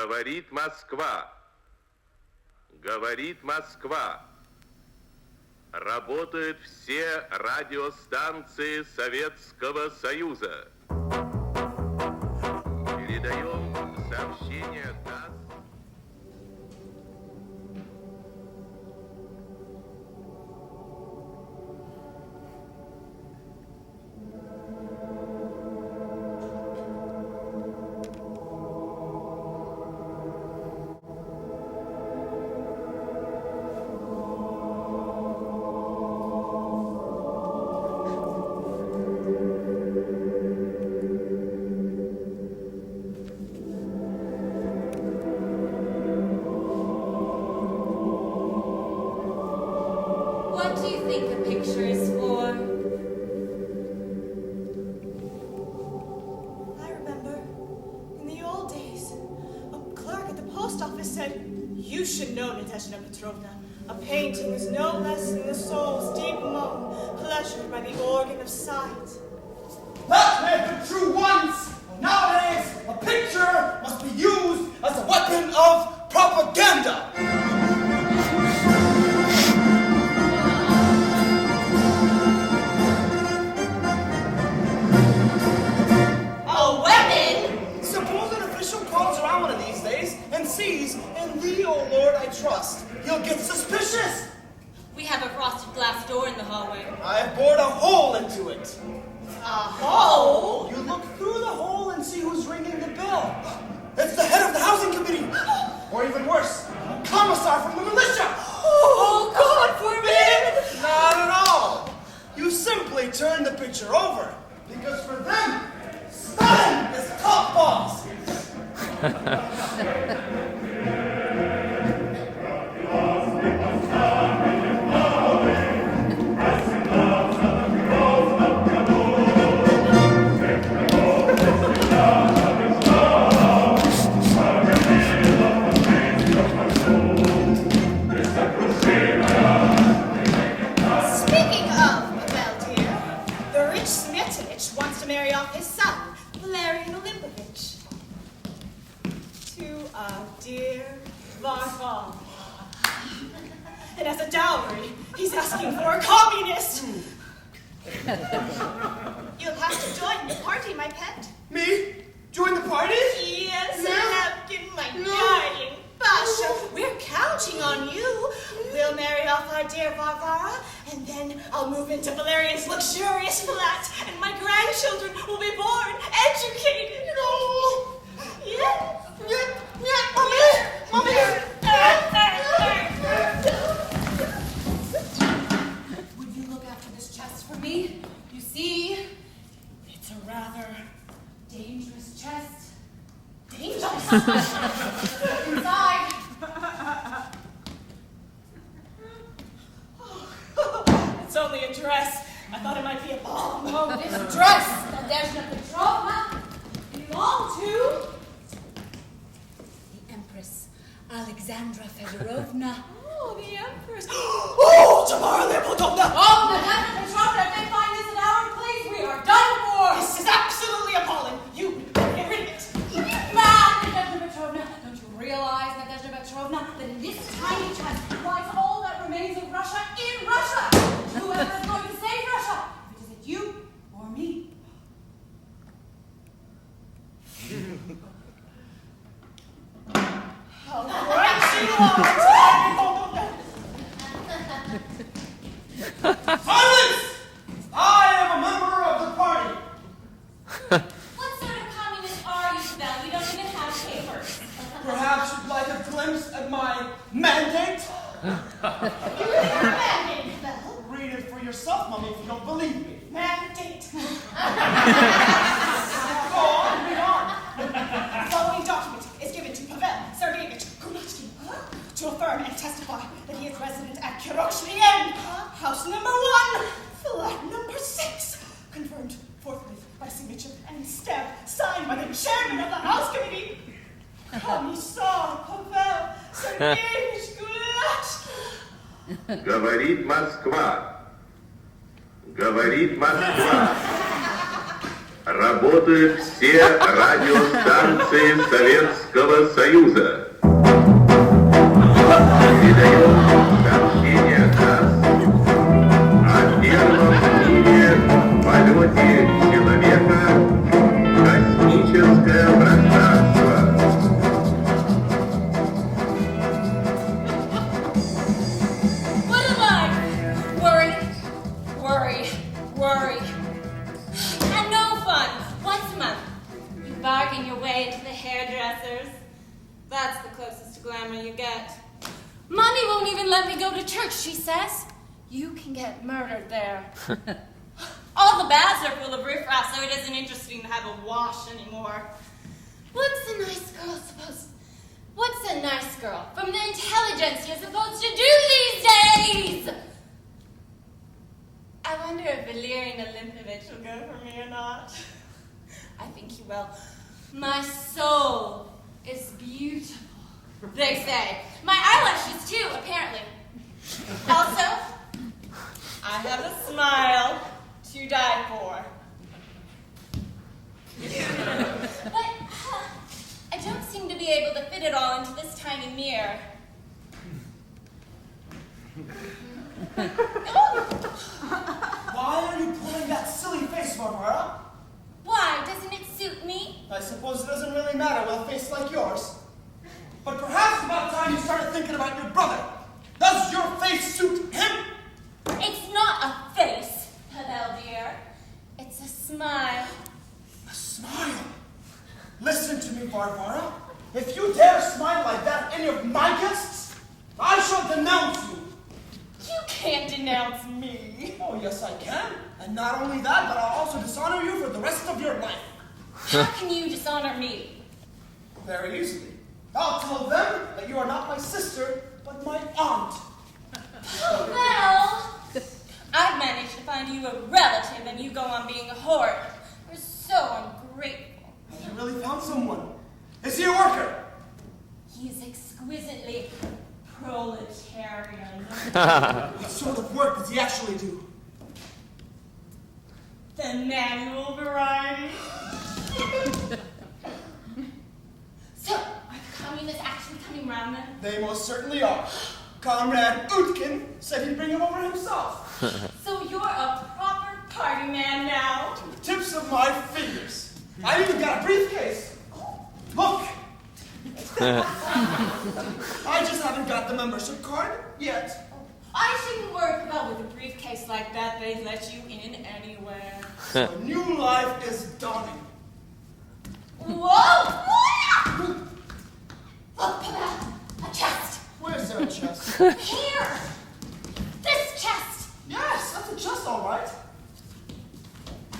Говорит Москва. Говорит Москва. Работают все радиостанции Советского Союза. Передаем сообщение ТАСС. A painting is no less than the soul's deep moan, pleasured by the organ of sight. That may have been true once, but nowadays a picture must be used as a weapon of propaganda. A weapon? Suppose an official calls around one of these days and sees, in thee, O Lord, I trust. He'll get suspicious. We have a frosted glass door in the hallway. I've bored a hole into it. A hole? You look through the hole and see who's ringing the bell. It's the head of the housing committee. Or even worse, a commissar from the militia. Oh, God forbid! Not at all. You simply turn the picture over. Because for them, Stalin is top boss. Marry off his son, Valerian Olympovich, to a dear Varvar. And as a dowry, he's asking for a communist. You'll have to join the party, my pet. Me? Join the party? Yes, Napkin, my darling Basha. We're counting on you. We'll marry off our dear Varvara, and then I'll move into Valerian's luxurious flat, and my grandchildren will be born, educated. No. Yes. Mommy. Would you look after this chest for me? You see, it's a rather dangerous chest. Dangerous? Inside. It's only a dress. I thought it might be a bomb. Oh, this dress, Nadezhda Petrovna, belonged to the Empress Alexandra Fedorovna. Oh, the Empress. Oh, Tamara Leopoldovna! Oh, Nadezhda Petrovna, if they find this at our place, we are done for! This is absolutely appalling. You get rid of it. Mad, Nadezhda Petrovna. Don't you realize, Nadezhda Petrovna, that in this tiny chest lies all that remains of Russia in Russia? Whoever is going to save Russia? If it isn't you or me. How right you are! Silence! I am a member of the party. What sort of communist are you, Belle? You don't even have papers. Perhaps you'd like a glimpse at my mandate? Mandate, Belle? Read it for yourself, Mommy, if you don't believe me. Mandate. Go on, read on. The following document is given to Pavel Sergeyevich Kunatsky to affirm and testify that he is resident at Kirokshvien, house number 1, flat number 6. Confirmed forthwith by signature and stamp signed by the chairman of the House Committee, Commissar Pavel Sergeyevich Kunatsky. Говорит Москва. Говорит Москва. Работают все радиостанции Советского Советского Союза. Передаем сообщение ТАСС о первом в мире полете человека в космическое пространство. What am I? Worry. And no fun. Once a month, you bargain your way into the hairdressers. That's the closest to glamour you get. Mommy won't even let me go to church, she says. You can get murdered there. All the baths are full of riffraff, so it isn't interesting to have a wash anymore. What's a nice girl from the intelligentsia supposed to do these days? I wonder if Valerian Olympovich will go for me or not. I think he will. My soul is beautiful, they say. My eyelashes too, apparently. Also, I have a smile to die for. But I don't seem to be able to fit it all into this tiny mirror. Why are you pulling that silly face, Barbara? Why? Doesn't it suit me? I suppose it doesn't really matter with a face like yours. But perhaps it's about time you started thinking about your brother. Does your face suit him? It's not a face, Pavel dear. It's a smile. A smile? Listen to me, Barbara. If you dare smile like that at any of my guests, I shall denounce you. You can't denounce me. Oh, yes, I can. And not only that, but I'll also dishonor you for the rest of your life. How can you dishonor me? Very easily. I'll tell them that you are not my sister, but my aunt. Well, I've managed to find you a relative and you go on being a whore. You're so ungrateful. You really found someone. Is he a worker? He's exquisitely proletarian. What sort of work does he actually do? The manual variety. So, are the communists actually coming round then? They most certainly are. Comrade Utkin said he'd bring him over himself. So you're a proper party man now? To the tips of my fingers. I even got a briefcase. Look. I just haven't got the membership card yet. I shouldn't worry about with a briefcase like that. They let you in anywhere. So a new life is dawning. Whoa! Look, Pavel, a chest. Where's their chest? Here! This chest! Yes, that's a chest, all right.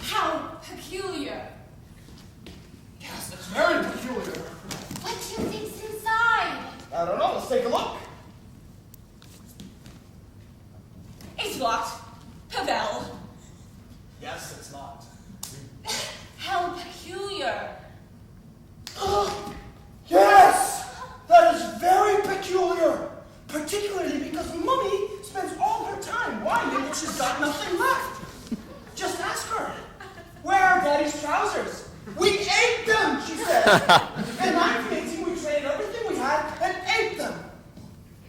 How peculiar. Yes, that's very peculiar. What do you think's inside? I don't know, let's take a look. It's locked. Pavel. Yes, it's locked. How peculiar. Oh, yes! That is very peculiar. Particularly because Mummy spends all her time whining that she's got nothing left. Just ask her. Where are Daddy's trousers? We ate them, she said. In 1918, we traded everything we had and ate them.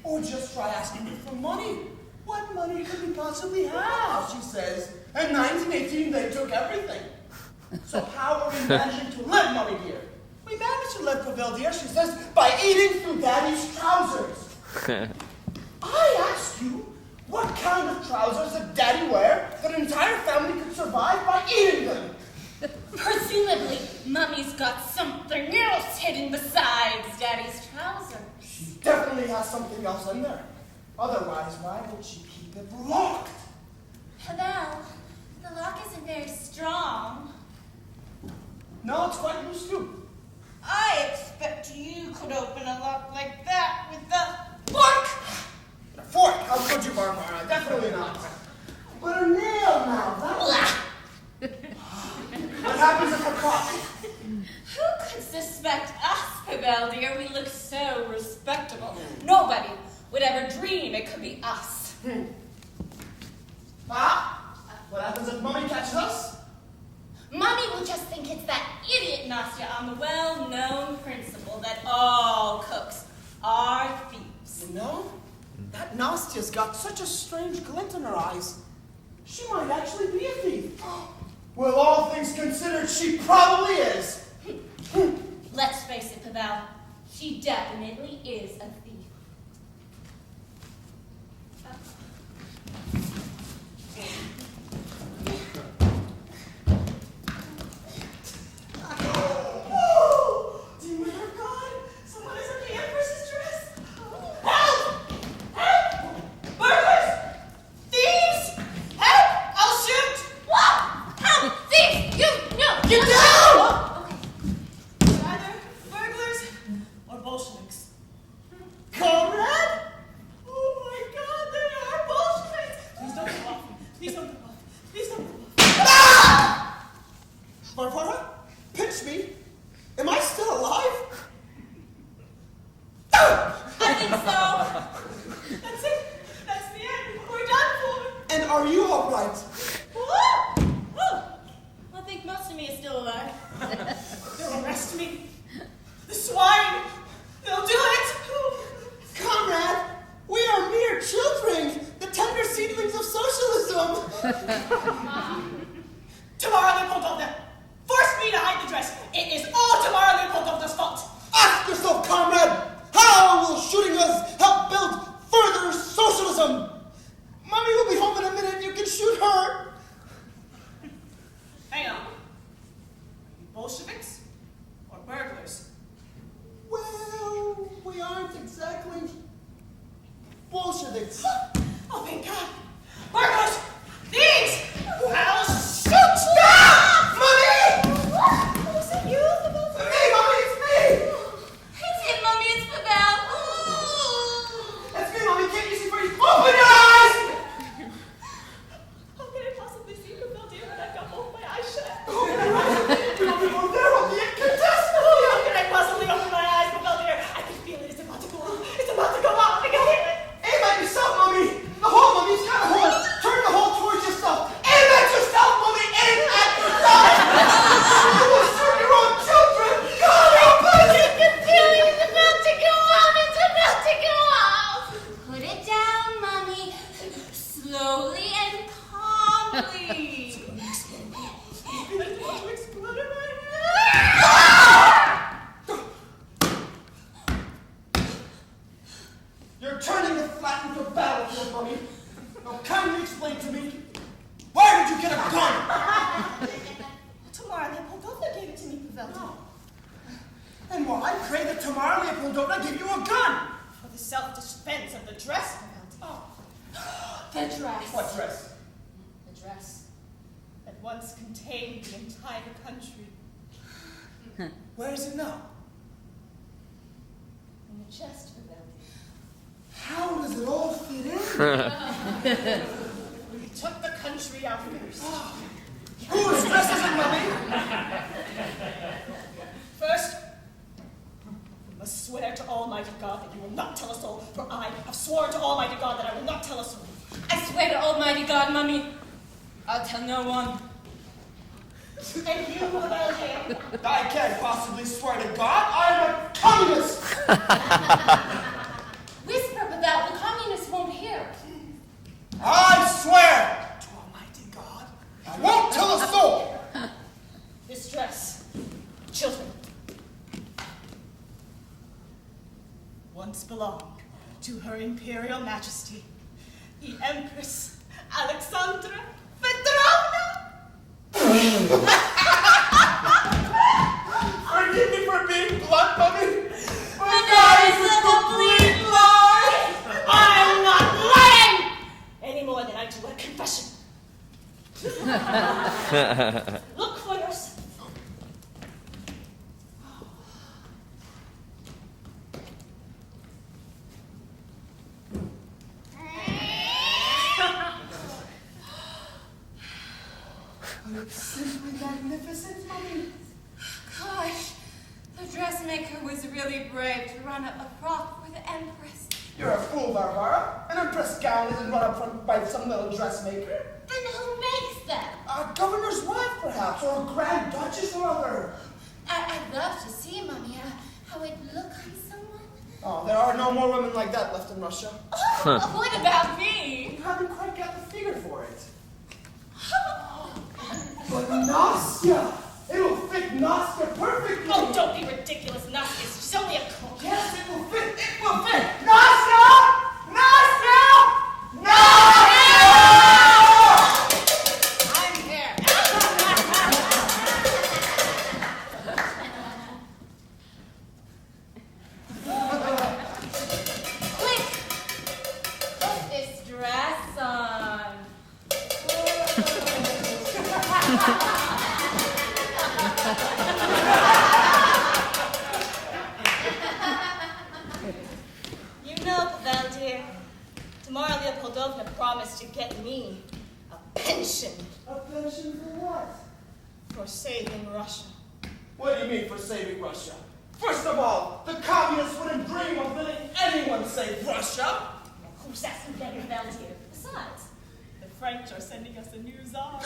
Or just try asking me for money. What money could we possibly have, she says. In 1918, they took everything. So how are we managing to live, Mummy dear? We managed to live, Pavel dear, she says, by eating through Daddy's trousers. I asked you, what kind of trousers did Daddy wear that an entire family could survive by eating them? Presumably, Mummy's got something else hidden besides Daddy's trousers. She definitely has something else in there. Otherwise, why would she keep it locked? Pavel, the lock isn't very strong. No, it's quite loose too. I expect you could open a lock like that with a fork. A fork? How could you, Barbara? Definitely not. But a nail now, What happens if we're caught? Who could suspect us, Pavel dear? We look so respectable. Nobody would ever dream it could be us. Ah? What happens if Mummy catches us? Mommy will just think it's that idiot Nastya on the well-known principle that all cooks are thieves. You know, that Nastya's got such a strange glint in her eyes. She might actually be a thief. Well, all things considered, she probably is. Let's face it, Pavel. She definitely is a thief. Where is it now? In the chest, Pavel. How does it all fit in? We took the country out first. Whose dress is it, Mummy? First, you must swear to Almighty God that you will not tell us all, for I have sworn to Almighty God that I will not tell us all. I swear to Almighty God, Mummy, I'll tell no one. And you, Pavel, I can't possibly swear to God. I am a communist. Whisper, Pavel, the communists won't hear. I swear to Almighty God, I won't tell a soul. This dress, children, once belonged to Her Imperial Majesty, the Empress Alexandra Petrovna. Forgive me for being blunt, Mummy. But that is a complete lie. I'm not lying any more than I do a confession. Look for yourself. It's simply magnificent, Mummy. Gosh, the dressmaker was really brave to run up a frock for the Empress. You're a fool, Varvara. An empress gown isn't run up by some little dressmaker. Then who makes them? A governor's wife, perhaps, or a grand duchess or other. I'd love to see, Mommy, how it look on someone. Oh, there are no more women like that left in Russia. Oh, what about me? You haven't quite got the figure for it. But Nastya! It'll fit Nastya perfectly! Oh, don't be ridiculous, Nastya. She's only a cook. Yes, it will fit! It will fit! Nastya! Nastya! Nastya! I'm here. Quick! Put this dress on. You know, Pavel, dear, tomorrow Leopoldovna promised to get me a pension A pension for what? for saving Russia. What do you mean for saving Russia? First of all, the communists wouldn't dream of letting anyone save Russia. Well, who's asking that, Pavel, dear? Besides, the French are sending us a new czar.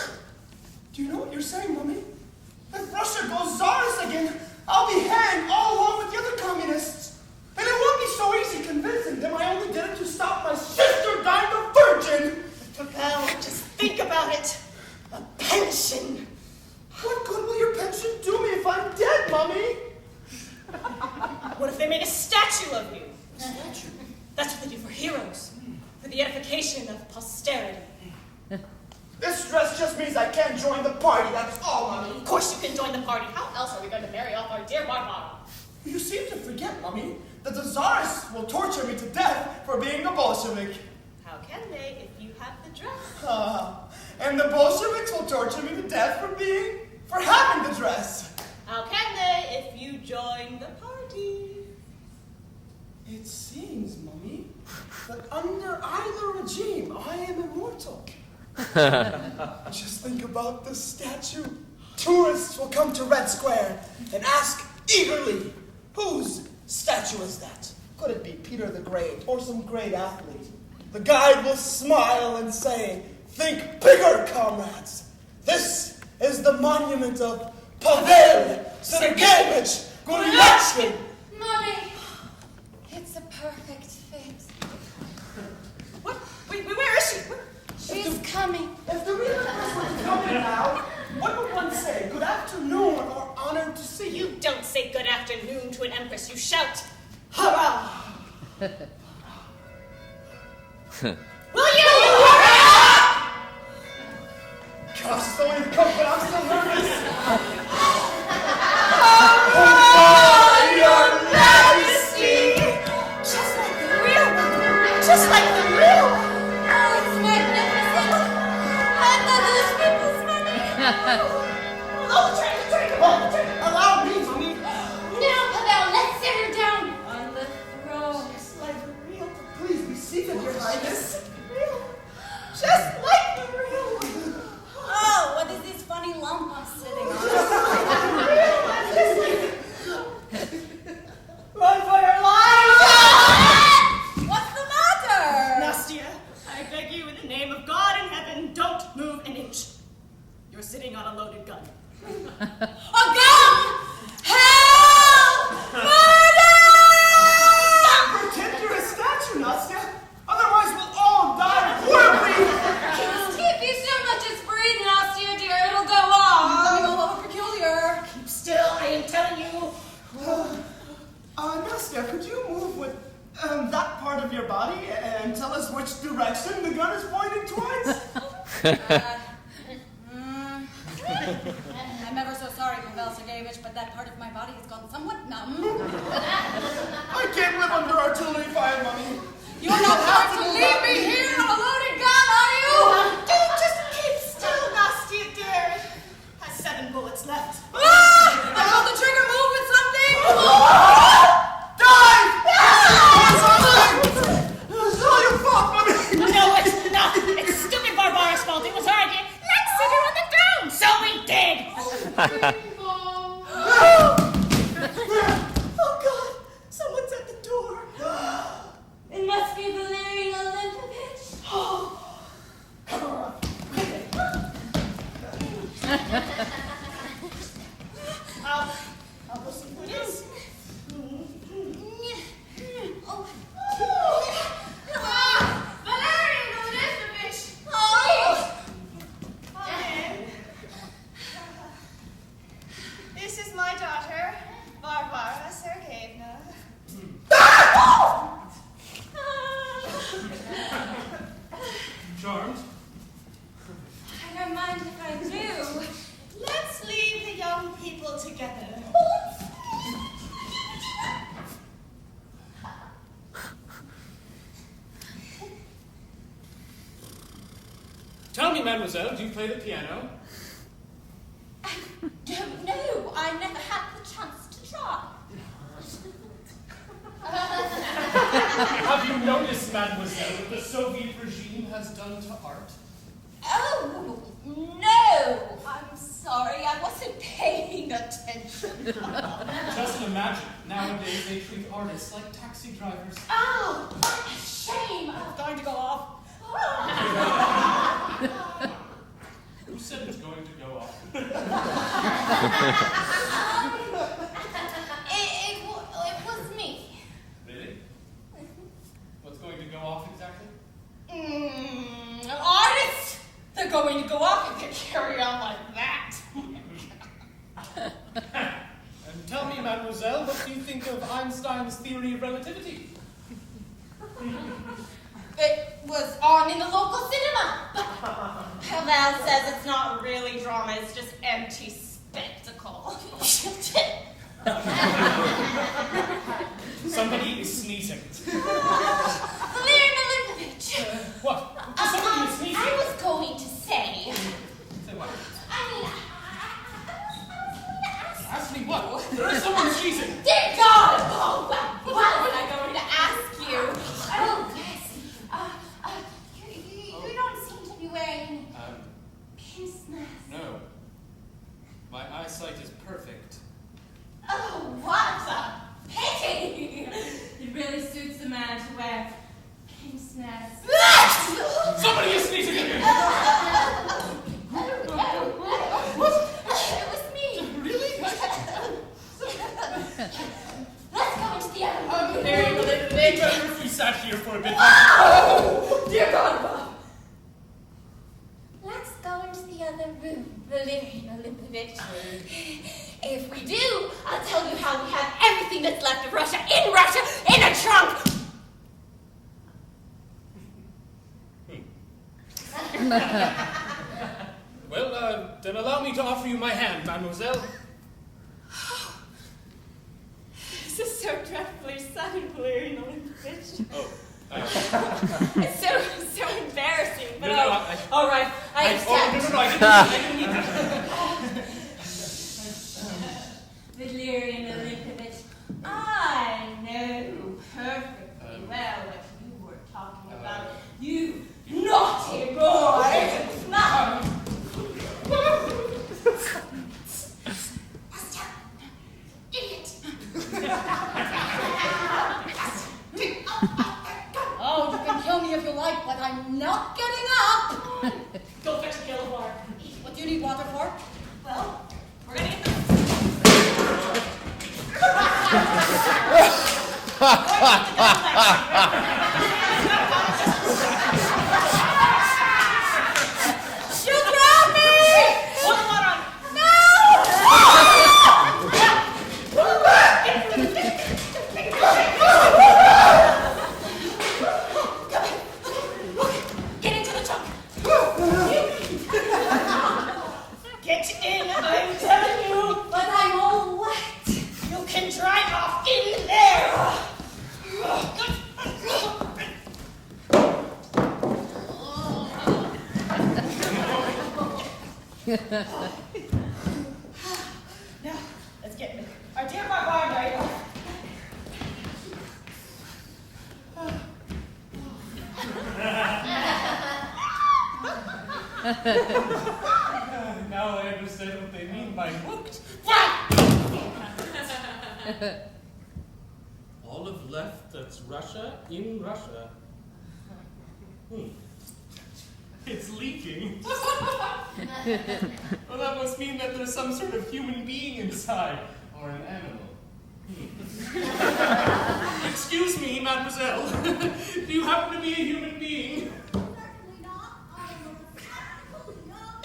Do you know what you're saying, Mummy? If Russia goes czarist again, I'll be hanged all along with the other communists. And it won't be so easy convincing them I only did it to stop my sister dying a virgin. Pavel, just think about it. A pension. What good will your pension do me if I'm dead, Mummy? What if they made a statue of you? A statue? That's what they do for heroes, for the edification of posterity. This dress just means I can't join the party, that's all, Mummy. Of course you can join the party. How else are we going to marry off our dear Barbara? You seem to forget, Mummy, that the Tsarists will torture me to death for being a Bolshevik. How can they if you have the dress? And the Bolsheviks will torture me to death for having the dress. How can they if you join the party? It seems, Mummy, that under either regime, I am immortal. Just think about the statue. Tourists will come to Red Square and ask eagerly, whose statue is that? Could it be Peter the Great or some great athlete? The guide will smile and say, think bigger, comrades. This is the monument of Pavel Sergeyevich Gulyashkin. Mommy, it's a perfect fit. What? Wait, where is she? She's coming. If the real Empress were to come in now, what would one say? Good afternoon or honored to see you? You don't say good afternoon to an empress. You shout, hurrah! Will you hurry up? Gosh, so many come, but I'm still nervous. Your Majesty! Just like the real one. Just like the real one. Oh, it's magnificent. And the newspaper's funny. Oh, the train. Allow me, Mummy. Now, Pavel, let's sit her down on the throne. Just like the real one. Please be seated, Your Highness. Just like the real one. Oh, what is this funny lump I'm sitting on? Run for your life! What's the matter? Nastya, I beg you in the name of God in heaven, don't move an inch. You're sitting on a loaded gun. A gun! Help! Murder! Pretend you're a statue, Nastya. Otherwise, we'll all die horribly. If you so much as breathe, Nastya, dear, it'll go on. Becoming a little peculiar. Keep still, I am telling you. Nastya, could you move with that part of your body and tell us which direction the gun is pointing towards? I'm ever so sorry, Pavel Sergeyevich, but that part of my body has gone somewhat numb. I can't live under artillery fire, Mummy. You're not going to leave me here on a loaded gun, are you? Just keep still, Nastya, dear. It has 7 bullets left. I felt the trigger move with something. Die! It's all your fault, Mummy. No, it's not. It's stupid Barbara's fault. It was her idea. Let's sit her on the throne. So we did. Oh, God. Someone's at the door. It must be Valerian Olympovich. Tell me, mademoiselle, do you play the piano? I don't know. I never had the chance to try. Have you noticed, mademoiselle, what the Soviet regime has done to art? Oh, no. I'm sorry. I wasn't paying attention. Just imagine, nowadays they treat artists like taxi drivers. Oh, what a shame. I'm going to go off. Who said it's going to go off? It was me. Really? What's going to go off exactly? Artists, they're going to go off if they carry on like that. And tell me, mademoiselle, what do you think of Einstein's theory of relativity? It was on in the local cinema. Val says it's not really drama, it's just empty spectacle. Somebody is sneezing. Valery Milinkovich. What? Somebody is sneezing? I was going to say. Say what? I was going to Ask me what? There is someone sneezing. Dear God! Oh, what was I going to ask you? Oh, yes. You don't seem to be wearing pince nez. No. My eyesight is perfect. Oh, what a pity! It really suits the man to wear pince nez. Somebody is sneezing again! It was me. Really? Let's go into the other room. Better if we sat here for a bit. Oh, dear God, Bob. Let's go into the other room, Valery Milinkovich. If we do, I'll tell you how we have everything that's left of Russia in a trunk. Well, then allow me to offer you my hand, mademoiselle. This is so dreadfully sudden, Valery Milinkovich. Oh. It's so embarrassing, but No, all right, I accept. No, I didn't mean that. Valery Milinkovich, I know perfectly well what you were talking about. You naughty boy! Idiot! Oh, you can kill me if you like, but I'm not getting up. Go fetch a yellow bar. What do you need water for? Well, we're gonna get the... She'll drown me! Hold the water on. Get into the trunk. Get in, I'm telling you. But I'm all wet. You can dry off in there. Now, let's get our dear Barbara. Now I understand what they mean by hooked. All of left that's Russia in Russia. It's leaking. Well, that must mean that there's some sort of human being inside, or an animal. Excuse me, mademoiselle. Do you happen to be a human being? Certainly not. I'm a mechanical young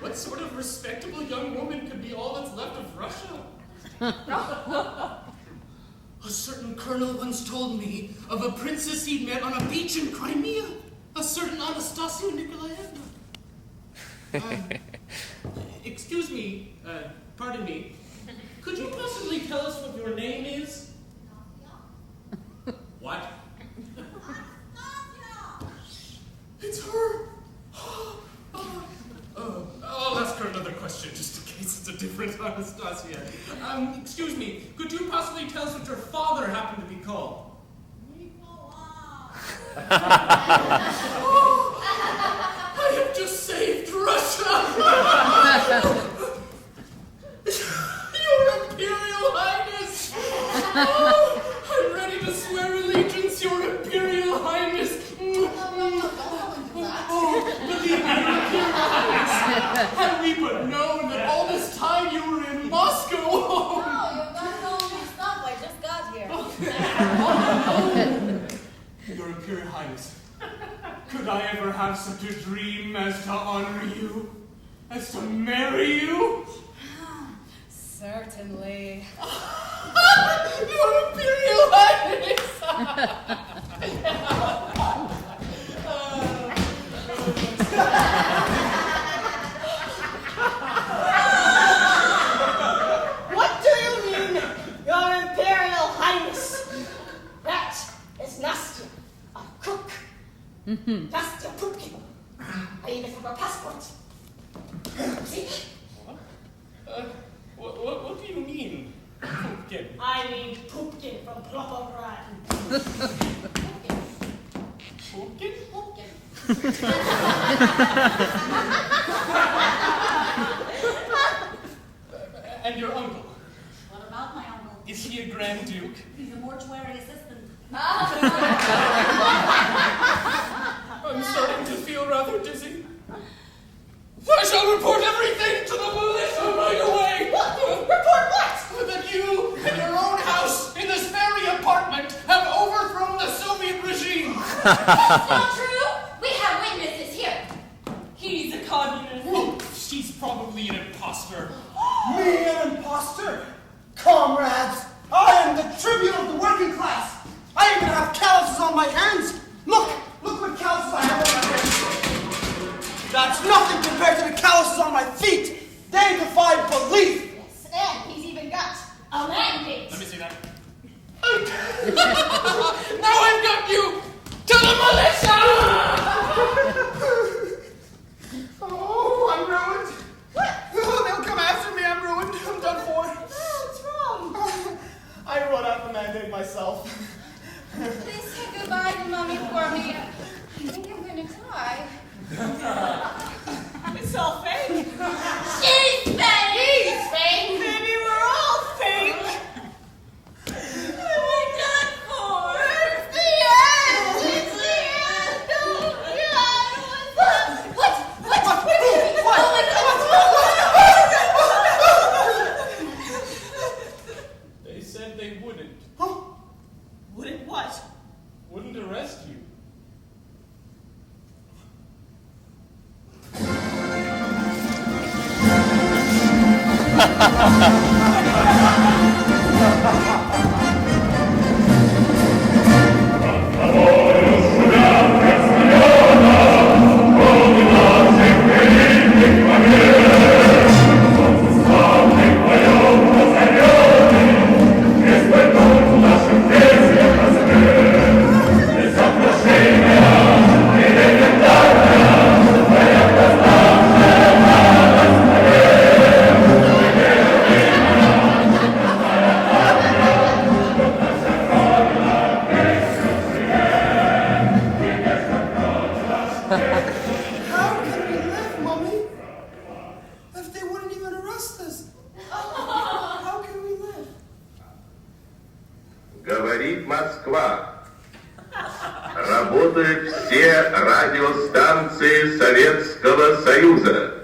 What sort of respectable young woman could be all that's left of Russia? A certain colonel once told me of a princess he'd met on a beach in Crimea, a certain Anastasia Nikolaevna. Excuse me, pardon me. Could you possibly tell us what your name is? What? It's her! I'll ask her another question, just in case it's a different Anastasia. Excuse me, could you possibly tell us what your father happened to be called? I have just saved Russia! Your Imperial Highness! I'm ready to swear allegiance, Your Imperial Highness! Believe me, Your Imperial Highness! Had we but known that all this time you were in Moscow! Oh, you've got all this stuff. I just got here. Your Imperial Highness, could I ever have such a dream as to honor you? As to marry you? Certainly. Your Imperial Highness! What do you mean, Your Imperial Highness? That is Nastya, a cook. Nastya Pupkin. I even have her passport. See? What do you mean, Pumpkin? I mean Pupkin from Plopograd. Pumpkin? Pumpkin. And your uncle? What about my uncle? Is he a Grand Duke? He's a mortuary assistant. I'm starting to feel rather dizzy. I shall report everything to the militia right away! What? Report what? That you and your own house in this very apartment have overthrown the Soviet regime! That's not true. We have witnesses here. He's a communist. Oh, she's probably an imposter. Me, an imposter? Comrades, I am the tribute of the working class. I even have calluses on my hands. Look what calluses I have on my hands. That's nothing compared to the calluses on my feet. They defy belief. Yes, and he's even got a mandate. Let me see that. Now I've got you to the militia! Oh, I'm ruined. What? Oh, they'll come after me. I'm ruined. I'm done for. What's wrong? I wrote out the mandate myself. Please say goodbye to Mommy for me. I think I'm going to cry. It's all fake. She's fake! He's fake! Maybe we're all fake. What have I done for? It's the end! It's the end! Oh, God! What? Oh, my God! They said they wouldn't. Huh? Wouldn't what? Wouldn't arrest you. Говорит Москва. Работают все радиостанции Советского Союза.